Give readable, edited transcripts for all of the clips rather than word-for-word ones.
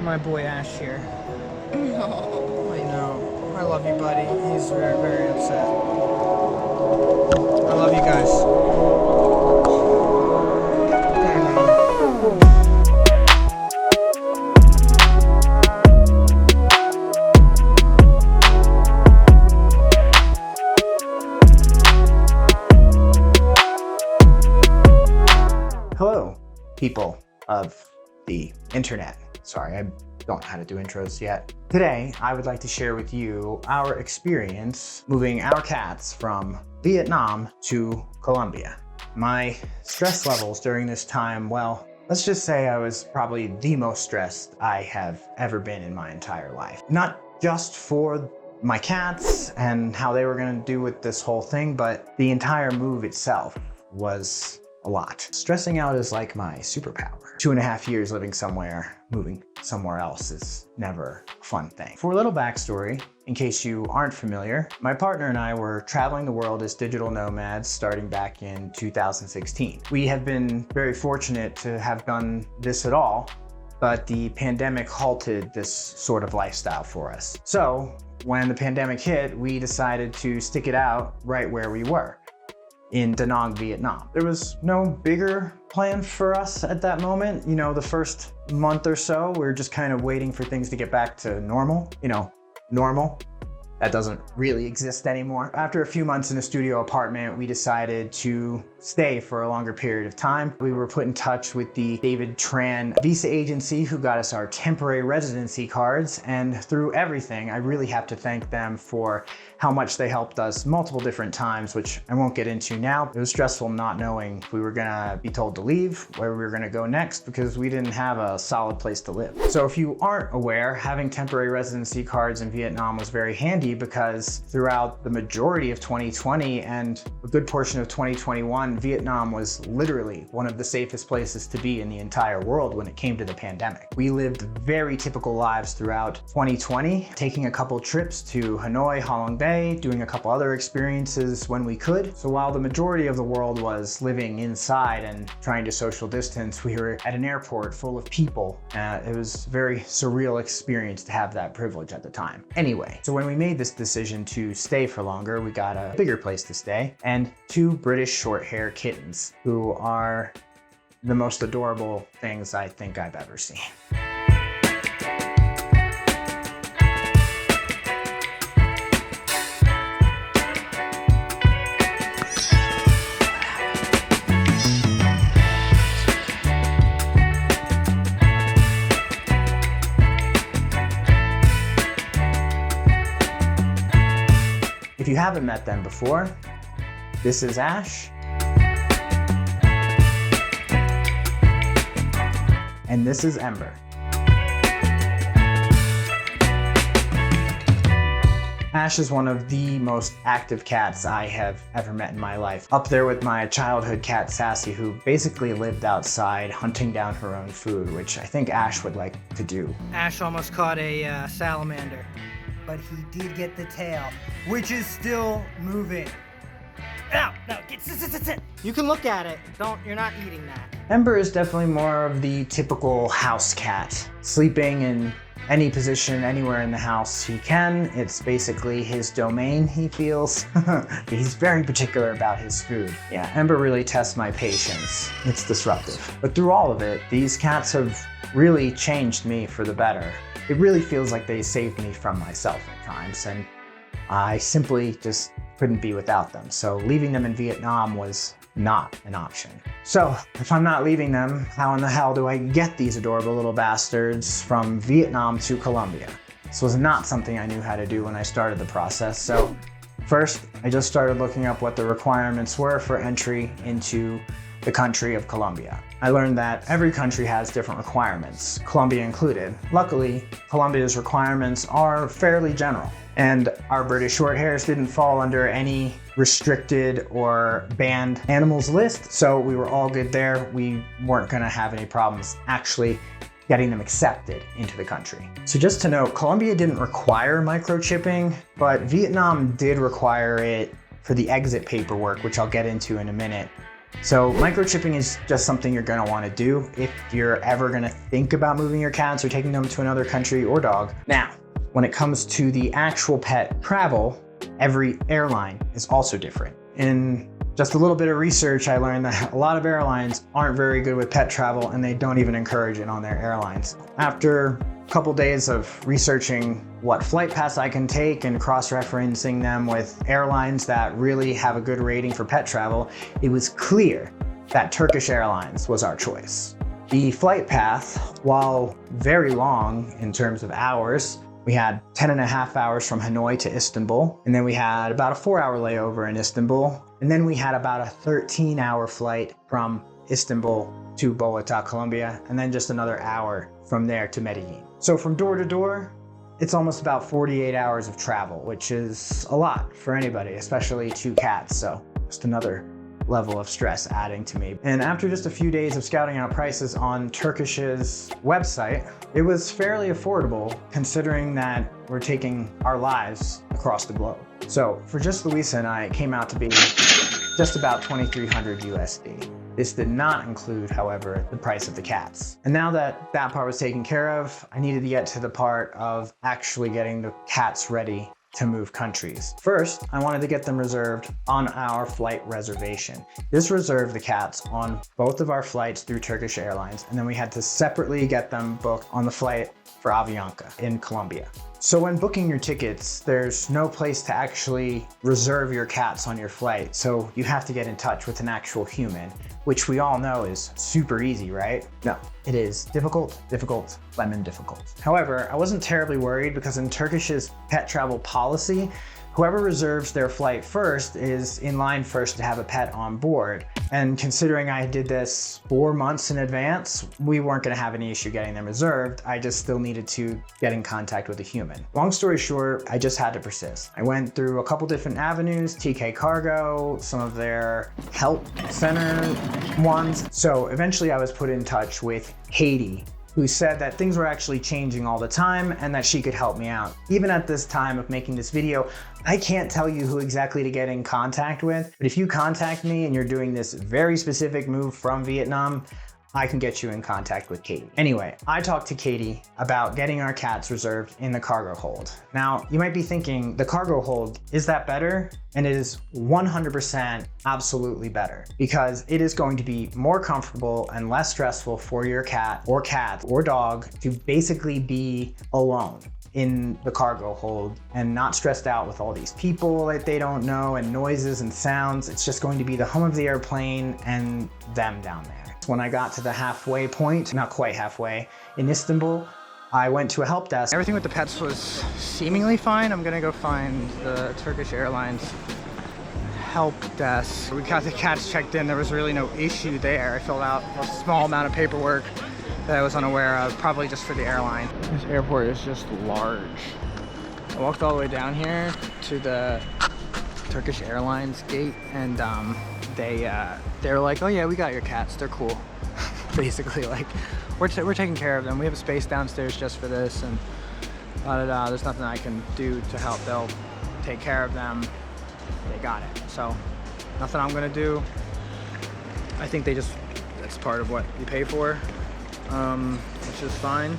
my boy Ash here. No. I know. I love you, buddy. He's very, very upset. I love you guys. Hello, people of the internet. Sorry, I don't know how to do intros yet. Today, I would like to share with you our experience moving our cats from Vietnam to Colombia. My stress levels during this time, well, let's just say I was probably the most stressed I have ever been in my entire life. Not just for my cats and how they were gonna do with this whole thing, but the entire move itself was a lot. Stressing out is like my superpower. 2.5 years living somewhere, moving somewhere else is never a fun thing. For a little backstory, in case you aren't familiar, my partner and I were traveling the world as digital nomads starting back in 2016. We have been very fortunate to have done this at all, but the pandemic halted this sort of lifestyle for us. So when the pandemic hit, we decided to stick it out right where we were, in Da Nang, Vietnam. There was no bigger plan for us at that moment. You know, the first month or so, we were just kind of waiting for things to get back to normal. You know, normal. That doesn't really exist anymore. After a few months in a studio apartment, we decided to stay for a longer period of time. We were put in touch with the David Tran visa agency who got us our temporary residency cards, and through everything, I really have to thank them for how much they helped us multiple different times, which I won't get into now. It was stressful not knowing if we were gonna be told to leave, where we were gonna go next, because we didn't have a solid place to live. So if you aren't aware, having temporary residency cards in Vietnam was very handy because throughout the majority of 2020 and a good portion of 2021, Vietnam was literally one of the safest places to be in the entire world when it came to the pandemic. We lived very typical lives throughout 2020, taking a couple trips to Hanoi, Ha Long Bay, doing a couple other experiences when we could. So while the majority of the world was living inside and trying to social distance, we were at an airport full of people. It was a very surreal experience to have that privilege at the time. Anyway, so when we made this decision to stay for longer, we got a bigger place to stay and 2 British Shorthair kittens who are the most adorable things I think I've ever seen. If you haven't met them before, this is Ash. And this is Ember. Ash is one of the most active cats I have ever met in my life. Up there with my childhood cat Sassy, who basically lived outside hunting down her own food, which I think Ash would like to do. Ash almost caught a salamander, but he did get the tail, which is still moving. No, sit. You can look at it. You're not eating that. Ember is definitely more of the typical house cat, sleeping in any position anywhere in the house he can. It's basically his domain, he feels. He's very particular about his food. Yeah, Ember really tests my patience. It's disruptive. But through all of it, these cats have really changed me for the better. It really feels like they saved me from myself at times, and I simply just couldn't be without them. So leaving them in Vietnam was not an option. So if I'm not leaving them, how in the hell do I get these adorable little bastards from Vietnam to Colombia? This was not something I knew how to do when I started the process. So first, I just started looking up what the requirements were for entry into the country of Colombia. I learned that every country has different requirements, Colombia included. Luckily, Colombia's requirements are fairly general, and our British Shorthairs didn't fall under any restricted or banned animals list, so we were all good there. We weren't gonna have any problems actually getting them accepted into the country. So just to note, Colombia didn't require microchipping, but Vietnam did require it for the exit paperwork, which I'll get into in a minute. So microchipping is just something you're gonna wanna do if you're ever gonna think about moving your cats or taking them to another country or dog. Now, when it comes to the actual pet travel, every airline is also different. In just a little bit of research, I learned that a lot of airlines aren't very good with pet travel and they don't even encourage it on their airlines. After a couple days of researching what flight paths I can take and cross-referencing them with airlines that really have a good rating for pet travel, it was clear that Turkish Airlines was our choice. The flight path, while very long in terms of hours, we had 10.5 hours from Hanoi to Istanbul, and then we had about a 4-hour layover in Istanbul, and then we had about a 13-hour flight from Istanbul to Bogota, Colombia, and then just another hour from there to Medellin. So from door to door, it's almost about 48 hours of travel, which is a lot for anybody, especially 2 cats. So just another level of stress adding to me. And after just a few days of scouting out prices on Turkish's website, it was fairly affordable considering that we're taking our lives across the globe. So for just Louisa and I, it came out to be just about 2,300 USD. This did not include, however, the price of the cats. And now that that part was taken care of, I needed to get to the part of actually getting the cats ready to move countries. First, I wanted to get them reserved on our flight reservation. This reserved the cats on both of our flights through Turkish Airlines, and then we had to separately get them booked on the flight for Avianca in Colombia. So when booking your tickets, there's no place to actually reserve your cats on your flight, so you have to get in touch with an actual human, which we all know is super easy, right? No, it is difficult, lemon difficult. However, I wasn't terribly worried because in Turkish's pet travel policy, whoever reserves their flight first is in line first to have a pet on board. And considering I did this 4 months in advance, we weren't gonna have any issue getting them reserved. I just still needed to get in contact with a human. Long story short, I just had to persist. I went through a couple different avenues, TK Cargo, some of their help center ones. So eventually I was put in touch with Katie, who said that things were actually changing all the time and that she could help me out. Even at this time of making this video, I can't tell you who exactly to get in contact with, but if you contact me and you're doing this very specific move from Vietnam, I can get you in contact with Katie. Anyway, I talked to Katie about getting our cats reserved in the cargo hold. Now, you might be thinking, the cargo hold, is that better? And it is 100% absolutely better because it is going to be more comfortable and less stressful for your cat or dog to basically be alone in the cargo hold and not stressed out with all these people that they don't know and noises and sounds. It's just going to be the hum of the airplane and them down there. When I got to the halfway point, not quite halfway, in Istanbul, I went to a help desk. Everything with the pets was seemingly fine. I'm gonna go find the Turkish Airlines help desk. We got the cats checked in. There was really no issue there. I filled out a small amount of paperwork that I was unaware of, probably just for the airline. This airport is just large. I walked all the way down here to the Turkish Airlines gate, and they're like, oh yeah, we got your cats, they're cool. Basically, like, we're taking care of them. We have a space downstairs just for this, and there's nothing I can do to help. They'll take care of them. They got it. So nothing I'm gonna do. I think that's part of what you pay for, which is fine.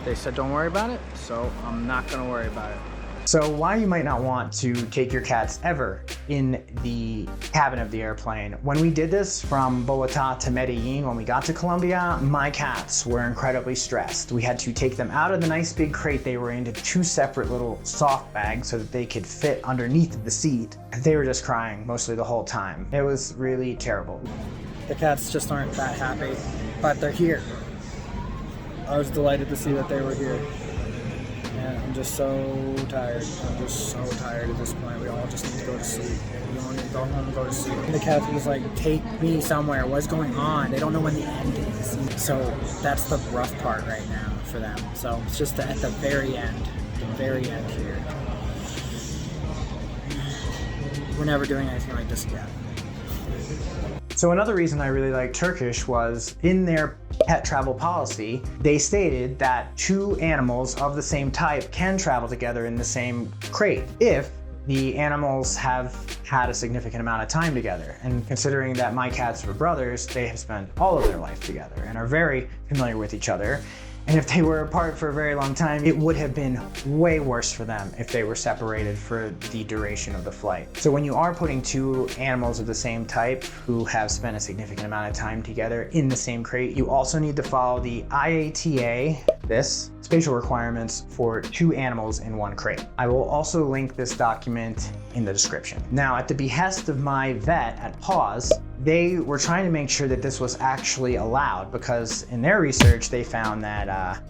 They said don't worry about it, so I'm not gonna worry about it. So why you might not want to take your cats ever in the cabin of the airplane. When we did this from Bogota to Medellin, when we got to Colombia, my cats were incredibly stressed. We had to take them out of the nice big crate they were into 2 separate little soft bags so that they could fit underneath the seat. They were just crying mostly the whole time. It was really terrible. The cats just aren't that happy, but they're here. I was delighted to see that they were here. And I'm just so tired. I'm just so tired at this point. We all just need to go to sleep. We all need to go home and go to sleep. The cat was like, take me somewhere. What's going on? They don't know when the end is. So that's the rough part right now for them. So it's just at the very end here. We're never doing anything like this again. So another reason I really like Turkish was in their pet travel policy, they stated that 2 animals of the same type can travel together in the same crate if the animals have had a significant amount of time together. And considering that my cats were brothers, they have spent all of their life together and are very familiar with each other. And if they were apart for a very long time, it would have been way worse for them if they were separated for the duration of the flight. So when you are putting two animals of the same type who have spent a significant amount of time together in the same crate, you also need to follow the IATA, spatial requirements for two animals in one crate. I will also link this document in the description. Now, at the behest of my vet at Paws, they were trying to make sure that this was actually allowed, because in their research, they found that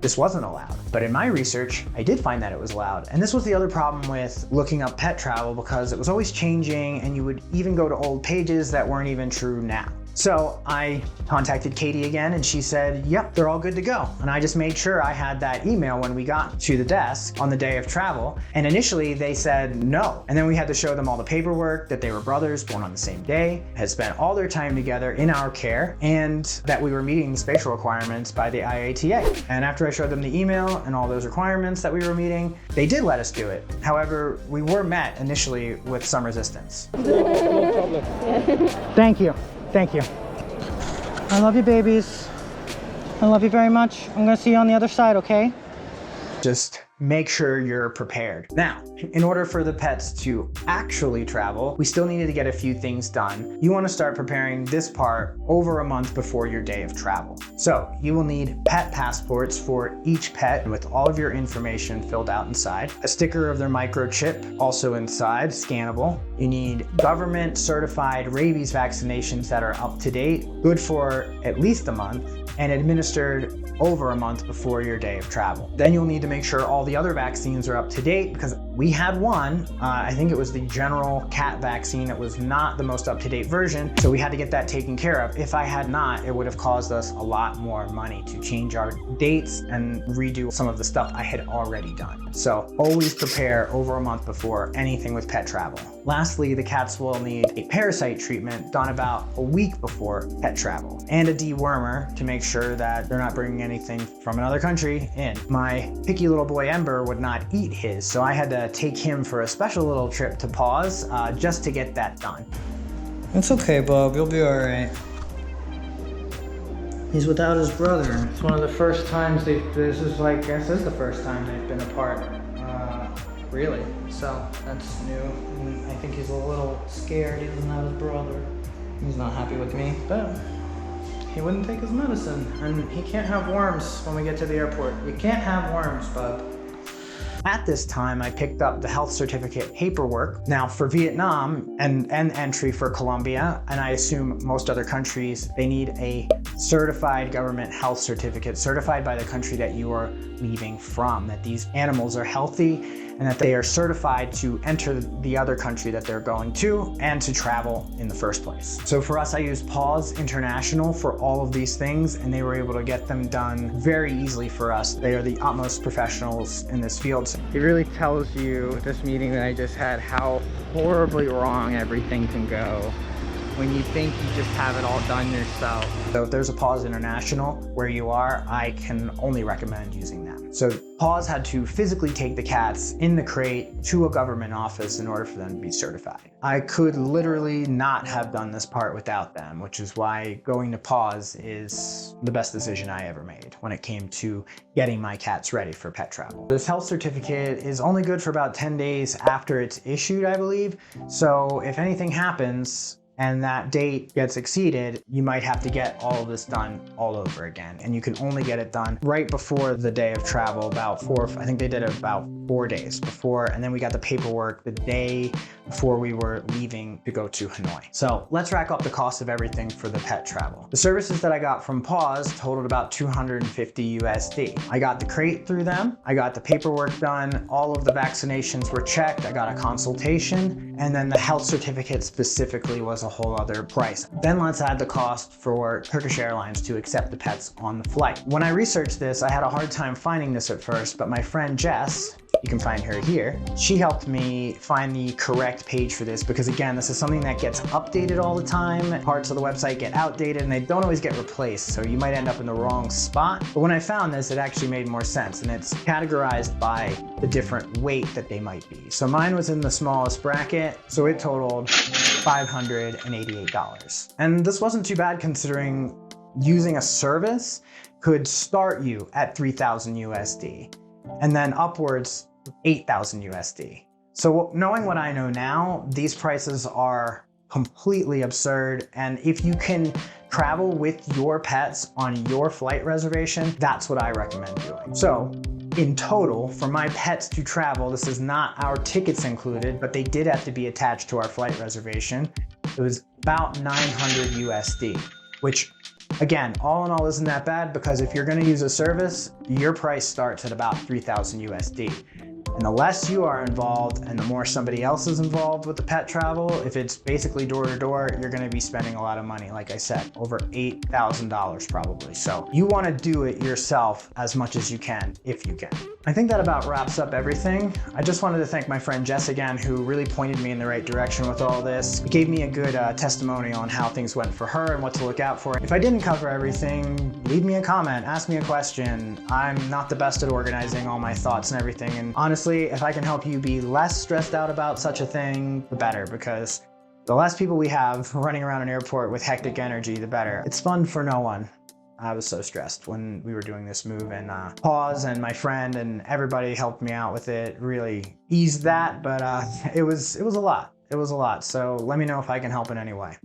this wasn't allowed. But in my research, I did find that it was allowed. And this was the other problem with looking up pet travel, because it was always changing and you would even go to old pages that weren't even true now. So I contacted Katie again and she said, yep, they're all good to go. And I just made sure I had that email when we got to the desk on the day of travel. And initially they said no. And then we had to show them all the paperwork that they were brothers born on the same day, had spent all their time together in our care, and that we were meeting the spatial requirements by the IATA. And after I showed them the email and all those requirements that we were meeting, they did let us do it. However, we were met initially with some resistance. No problem. Thank you. Thank you. I love you, babies. I love you very much. I'm gonna see you on the other side, okay? Just make sure you're prepared. Now, in order for the pets to actually travel, we still needed to get a few things done. You want to start preparing this part over a month before your day of travel. So you will need pet passports for each pet with all of your information filled out inside, a sticker of their microchip also inside, scannable. You need government certified rabies vaccinations that are up to date, good for at least a month, and administered over a month before your day of travel. Then you'll need to make sure all the other vaccines are up to date, because we had one, I think it was the general cat vaccine. It was not the most up-to-date version, so we had to get that taken care of. If I had not, it would have caused us a lot more money to change our dates and redo some of the stuff I had already done. So always prepare over a month before anything with pet travel. Lastly, the cats will need a parasite treatment done about a week before pet travel, and a dewormer to make sure that they're not bringing anything from another country in. My picky little boy Ember would not eat his, so I had to take him for a special little trip to Paws just to get that done. It's okay, Bob. You'll be all right. He's without his brother. It's one of the first times this is the first time they've been apart. Really. So that's new. And I think he's a little scared he doesn't have his brother. He's not happy with me, but he wouldn't take his medicine. And he can't have worms when we get to the airport. You can't have worms, bub. At this time, I picked up the health certificate paperwork. Now for Vietnam and entry for Colombia, and I assume most other countries, they need a certified government health certificate, certified by the country that you are leaving from, that these animals are healthy and that they are certified to enter the other country that they're going to and to travel in the first place. So for us, I used Paws International for all of these things, and they were able to get them done very easily for us. They are the utmost professionals in this field. It really tells you, this meeting that I just had, how horribly wrong everything can go when you think you just have it all done yourself. So if there's a Paws International where you are, I can only recommend using them. So Paws had to physically take the cats in the crate to a government office in order for them to be certified. I could literally not have done this part without them, which is why going to Paws is the best decision I ever made when it came to getting my cats ready for pet travel. This health certificate is only good for about 10 days after it's issued, I believe. So if anything happens, and that date gets exceeded, you might have to get all of this done all over again. And you can only get it done right before the day of travel, I think they did it about 4 days before, and then we got the paperwork the day before we were leaving to go to Hanoi. So let's rack up the cost of everything for the pet travel. The services that I got from Paws totaled about 250 USD. I got the crate through them, I got the paperwork done, all of the vaccinations were checked, I got a consultation, and then the health certificate specifically was a whole other price. Then let's add the cost for Turkish Airlines to accept the pets on the flight. When I researched this, I had a hard time finding this at first, but my friend Jess, You can find her here. She helped me find the correct page for this because again, this is something that gets updated all the time. Parts of the website get outdated and they don't always get replaced, so you might end up in the wrong spot. But when I found this, it actually made more sense, and it's categorized by the different weight that they might be. So mine was in the smallest bracket, so it totaled $588. And this wasn't too bad considering using a service could start you at 3,000 USD and then upwards 8,000 USD. So knowing what I know now, these prices are completely absurd. And if you can travel with your pets on your flight reservation, that's what I recommend doing. So in total, for my pets to travel, this is not our tickets included, but they did have to be attached to our flight reservation. It was about 900 USD, which again, all in all isn't that bad because if you're gonna use a service, your price starts at about 3,000 USD. And the less you are involved and the more somebody else is involved with the pet travel, if it's basically door to door, you're gonna be spending a lot of money. Like I said, over $8,000 probably. So you wanna do it yourself as much as you can, if you can. I think that about wraps up everything. I just wanted to thank my friend Jess again, who really pointed me in the right direction with all this. It gave me a good testimonial on how things went for her and what to look out for. If I didn't cover everything, leave me a comment, ask me a question. I'm not the best at organizing all my thoughts and everything. And honestly, if I can help you be less stressed out about such a thing, the better, because the less people we have running around an airport with hectic energy, the better. It's fun for no one. I was so stressed when we were doing this move, and Pause and my friend and everybody helped me out with it, really eased that, but it was a lot. It was a lot, so let me know if I can help in any way.